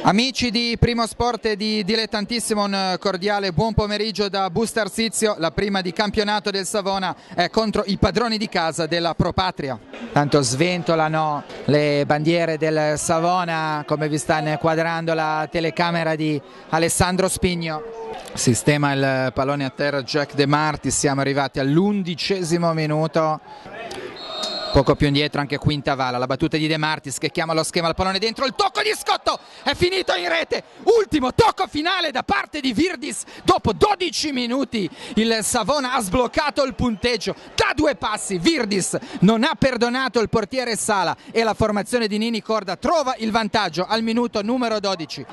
Amici di Primo Sport e di Dilettantissimo, un cordiale buon pomeriggio da Busto Arsizio. La prima di campionato del Savona è contro i padroni di casa della Pro Patria. Tanto sventolano le bandiere del Savona, come vi sta inquadrando la telecamera di Alessandro Spigno. Sistema il pallone a terra Jack De Martis, siamo arrivati all'11° minuto. Poco più indietro anche Quintavala, la battuta di De Martis che chiama lo schema, il pallone dentro, il tocco di Scotto è finito in rete, ultimo tocco finale da parte di Virdis. Dopo 12 minuti il Savona ha sbloccato il punteggio da 2 passi. Virdis non ha perdonato il portiere Sala e la formazione di Nini Corda trova il vantaggio al minuto numero 12.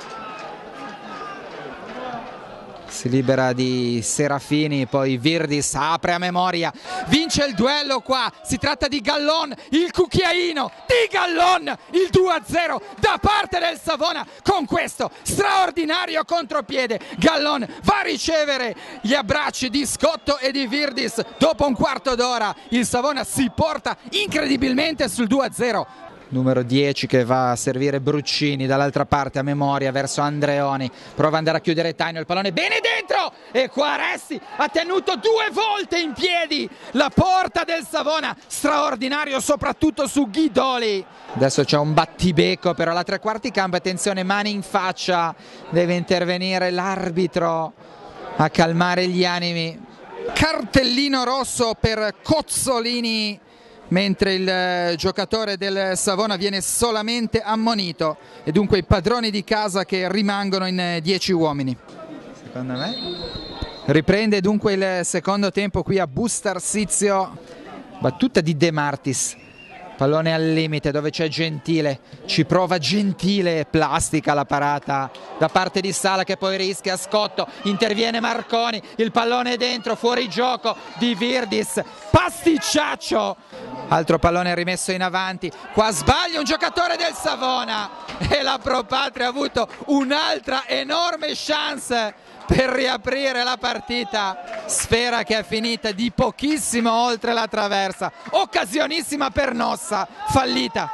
Si libera di Serafini, poi Virdis apre a memoria, vince il duello qua, si tratta di Gallon, il cucchiaino di Gallon, il 2-0 da parte del Savona. Con questo straordinario contropiede Gallon va a ricevere gli abbracci di Scotto e di Virdis. Dopo un quarto d'ora il Savona si porta incredibilmente sul 2-0. Numero 10 che va a servire Bruccini dall'altra parte a memoria verso Andreoni, prova ad andare a chiudere Taino, il pallone bene dentro e qua Resti ha tenuto 2 volte in piedi la porta del Savona, straordinario soprattutto su Ghidoli. Adesso c'è un battibecco però alla tre quarti campo, attenzione, mani in faccia, deve intervenire l'arbitro a calmare gli animi. Cartellino rosso per Cozzolini, mentre il giocatore del Savona viene solamente ammonito e dunque i padroni di casa che rimangono in 10 uomini. Secondo me riprende dunque il secondo tempo qui a Busto Arsizio, battuta di De Martis, pallone al limite dove c'è Gentile, ci prova Gentile, plastica la parata da parte di Sala che poi rischia Scotto, interviene Marconi, il pallone è dentro, fuori gioco di Virdis, pasticciaccio, altro pallone rimesso in avanti, qua sbaglia un giocatore del Savona e la Pro Patria ha avuto un'altra enorme chance per riaprire la partita. Sfera che è finita di pochissimo oltre la traversa, occasionissima per Nossa, fallita.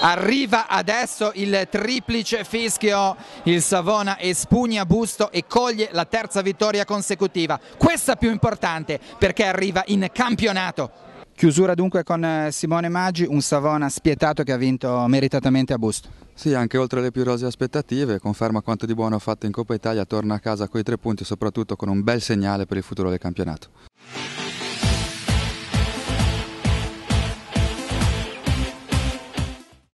Arriva adesso il triplice fischio, il Savona espugna Busto e coglie la terza vittoria consecutiva, questa più importante perché arriva in campionato. Chiusura dunque con Simone Maggi, un Savona spietato che ha vinto meritatamente a Busto. Sì, anche oltre le più rosee aspettative, conferma quanto di buono ha fatto in Coppa Italia, torna a casa coi 3 punti e soprattutto con un bel segnale per il futuro del campionato.